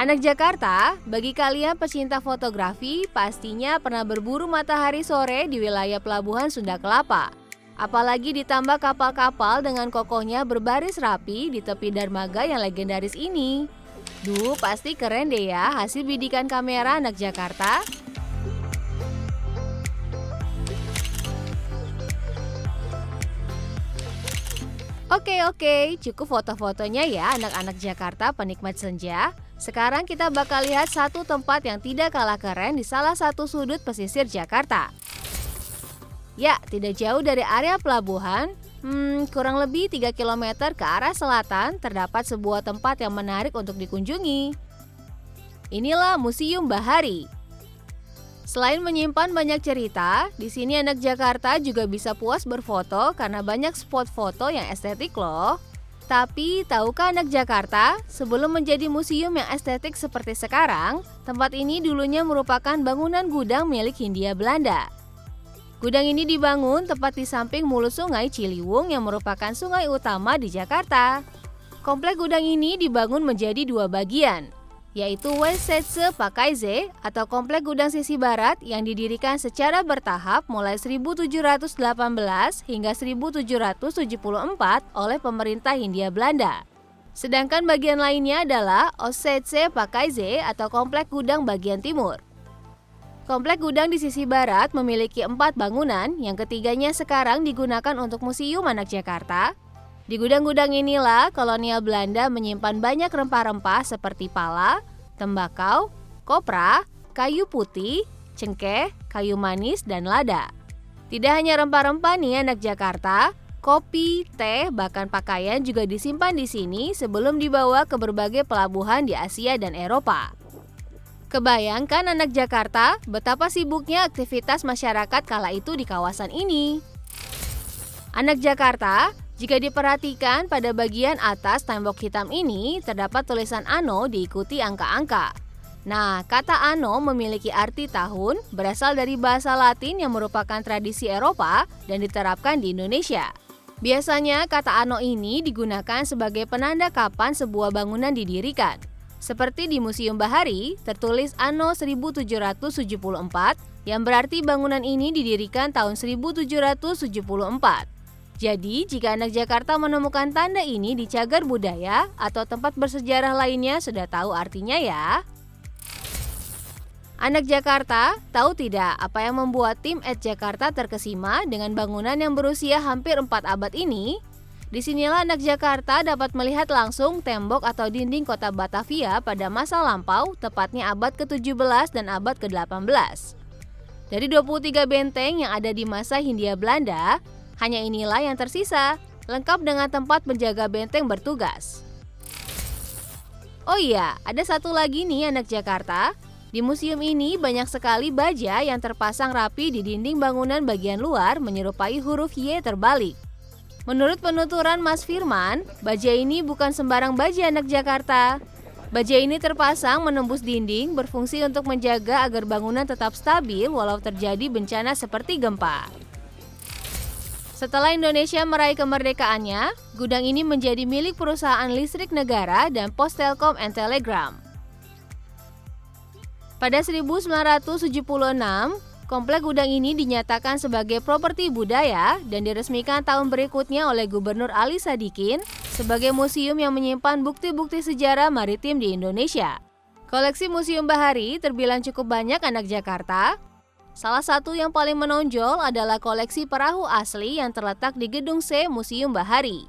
Anak Jakarta, bagi kalian pecinta fotografi, pastinya pernah berburu matahari sore di wilayah Pelabuhan Sunda Kelapa. Apalagi ditambah kapal-kapal dengan kokohnya berbaris rapi di tepi dermaga yang legendaris ini. Duh, pasti keren deh ya hasil bidikan kamera anak Jakarta. Oke, cukup foto-fotonya ya anak-anak Jakarta penikmat senja. Sekarang kita bakal lihat satu tempat yang tidak kalah keren di salah satu sudut pesisir Jakarta. Ya, tidak jauh dari area pelabuhan, kurang lebih 3 km ke arah selatan terdapat sebuah tempat yang menarik untuk dikunjungi. Inilah Museum Bahari. Selain menyimpan banyak cerita, di sini anak Jakarta juga bisa puas berfoto karena banyak spot foto yang estetik loh. Tapi tahukah anak Jakarta, sebelum menjadi museum yang estetik seperti sekarang, tempat ini dulunya merupakan bangunan gudang milik Hindia Belanda. Gudang ini dibangun tepat di samping mulut sungai Ciliwung yang merupakan sungai utama di Jakarta. Komplek gudang ini dibangun menjadi dua bagian, yaitu Westseitse Pakaize atau Komplek Gudang Sisi Barat yang didirikan secara bertahap mulai 1718 hingga 1774 oleh pemerintah Hindia Belanda. Sedangkan bagian lainnya adalah Ostseitse Pakaize atau Komplek Gudang bagian timur. Komplek gudang di sisi barat memiliki 4 bangunan, yang ketiganya sekarang digunakan untuk Museum Anak Jakarta. Di gudang-gudang inilah kolonial Belanda menyimpan banyak rempah-rempah seperti pala, tembakau, kopra, kayu putih, cengkeh, kayu manis, dan lada. Tidak hanya rempah-rempah nih anak Jakarta, kopi, teh, bahkan pakaian juga disimpan di sini sebelum dibawa ke berbagai pelabuhan di Asia dan Eropa. Kebayangkan anak Jakarta betapa sibuknya aktivitas masyarakat kala itu di kawasan ini. Anak Jakarta, jika diperhatikan pada bagian atas tembok hitam ini terdapat tulisan Anno diikuti angka-angka. Nah, kata Anno memiliki arti tahun, berasal dari bahasa Latin yang merupakan tradisi Eropa dan diterapkan di Indonesia. Biasanya kata Anno ini digunakan sebagai penanda kapan sebuah bangunan didirikan. Seperti di Museum Bahari, tertulis Anno 1774 yang berarti bangunan ini didirikan tahun 1774. Jadi, jika anak Jakarta menemukan tanda ini di cagar budaya atau tempat bersejarah lainnya, sudah tahu artinya ya. Anak Jakarta, tahu tidak apa yang membuat tim @Jakarta terkesima dengan bangunan yang berusia hampir 4 abad ini? Disinilah anak Jakarta dapat melihat langsung tembok atau dinding kota Batavia pada masa lampau, tepatnya abad ke-17 dan abad ke-18. Dari 23 benteng yang ada di masa Hindia Belanda, hanya inilah yang tersisa, lengkap dengan tempat penjaga benteng bertugas. Oh iya, ada satu lagi nih anak Jakarta. Di museum ini banyak sekali baja yang terpasang rapi di dinding bangunan bagian luar menyerupai huruf Y terbalik. Menurut penuturan Mas Firman, baja ini bukan sembarang baja anak Jakarta. Baja ini terpasang menembus dinding, berfungsi untuk menjaga agar bangunan tetap stabil walau terjadi bencana seperti gempa. Setelah Indonesia meraih kemerdekaannya, gudang ini menjadi milik perusahaan listrik negara dan Pos Telkom and Telegram. Pada 1976, komplek gudang ini dinyatakan sebagai properti budaya dan diresmikan tahun berikutnya oleh Gubernur Ali Sadikin sebagai museum yang menyimpan bukti-bukti sejarah maritim di Indonesia. Koleksi Museum Bahari terbilang cukup banyak anak Jakarta. Salah satu yang paling menonjol adalah koleksi perahu asli yang terletak di Gedung C Museum Bahari.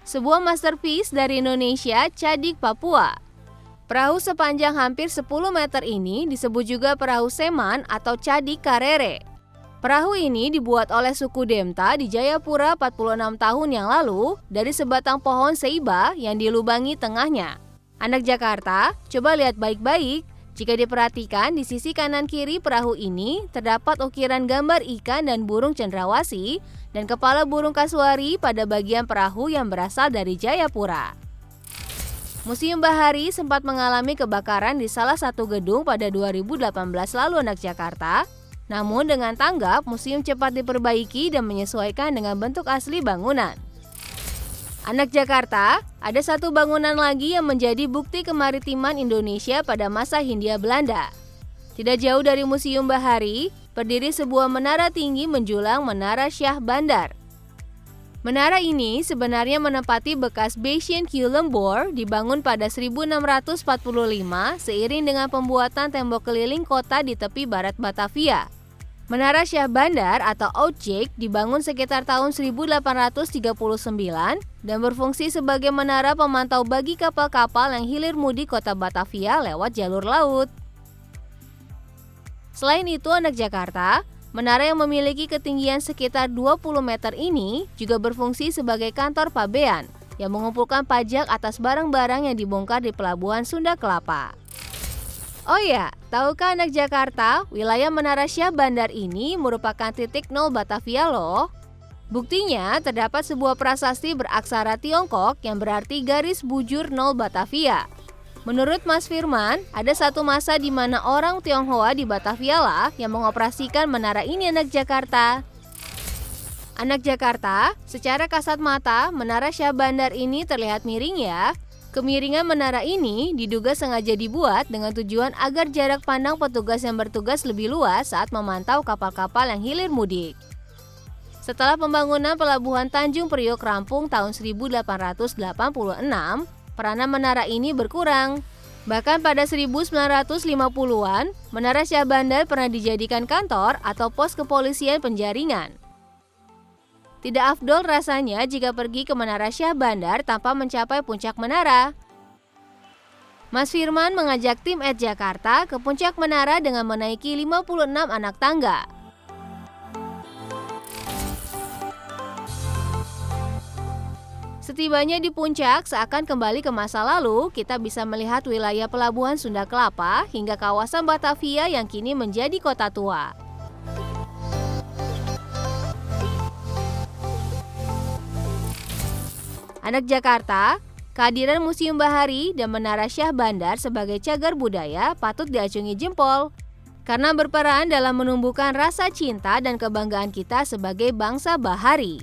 Sebuah masterpiece dari Indonesia, Cadik Papua. Perahu sepanjang hampir 10 meter ini disebut juga perahu seman atau Cadik Karere. Perahu ini dibuat oleh suku Demta di Jayapura 46 tahun yang lalu dari sebatang pohon seiba yang dilubangi tengahnya. Anak Jakarta, coba lihat baik-baik. Jika diperhatikan di sisi kanan kiri perahu ini terdapat ukiran gambar ikan dan burung cendrawasih dan kepala burung kasuari pada bagian perahu yang berasal dari Jayapura. Museum Bahari sempat mengalami kebakaran di salah satu gedung pada 2018 lalu anak Jakarta. Namun dengan tanggap, museum cepat diperbaiki dan menyesuaikan dengan bentuk asli bangunan. Anak Jakarta, ada satu bangunan lagi yang menjadi bukti kemaritiman Indonesia pada masa Hindia Belanda. Tidak jauh dari Museum Bahari, berdiri sebuah menara tinggi menjulang Menara Syah Bandar. Menara ini sebenarnya menempati bekas Bayesian Culemborg dibangun pada 1645 seiring dengan pembuatan tembok keliling kota di tepi barat Batavia. Menara Syah Bandar atau Outjek dibangun sekitar tahun 1839 dan berfungsi sebagai menara pemantau bagi kapal-kapal yang hilir mudik kota Batavia lewat jalur laut. Selain itu, anak Jakarta, menara yang memiliki ketinggian sekitar 20 meter ini juga berfungsi sebagai kantor pabean yang mengumpulkan pajak atas barang-barang yang dibongkar di Pelabuhan Sunda Kelapa. Oh ya, tahukah anak Jakarta, wilayah Menara Syah Bandar ini merupakan titik nol Batavia loh. Buktinya, terdapat sebuah prasasti beraksara Tiongkok yang berarti garis bujur nol Batavia. Menurut Mas Firman, ada satu masa di mana orang Tionghoa di Batavia lah yang mengoperasikan menara ini anak Jakarta. Anak Jakarta, secara kasat mata, Menara Syah Bandar ini terlihat miring ya. Kemiringan menara ini diduga sengaja dibuat dengan tujuan agar jarak pandang petugas yang bertugas lebih luas saat memantau kapal-kapal yang hilir mudik. Setelah pembangunan Pelabuhan Tanjung Priok rampung tahun 1886, peranan menara ini berkurang. Bahkan pada 1950-an, Menara Syah Bandar pernah dijadikan kantor atau pos kepolisian penjaringan. Tidak afdol rasanya jika pergi ke Menara Syah Bandar tanpa mencapai puncak menara. Mas Firman mengajak tim @Jakarta ke puncak menara dengan menaiki 56 anak tangga. Setibanya di puncak, seakan kembali ke masa lalu, kita bisa melihat wilayah Pelabuhan Sunda Kelapa hingga kawasan Batavia yang kini menjadi kota tua. Anak Jakarta, kehadiran Museum Bahari dan Menara Syah Bandar sebagai cagar budaya patut diacungi jempol karena berperan dalam menumbuhkan rasa cinta dan kebanggaan kita sebagai bangsa Bahari.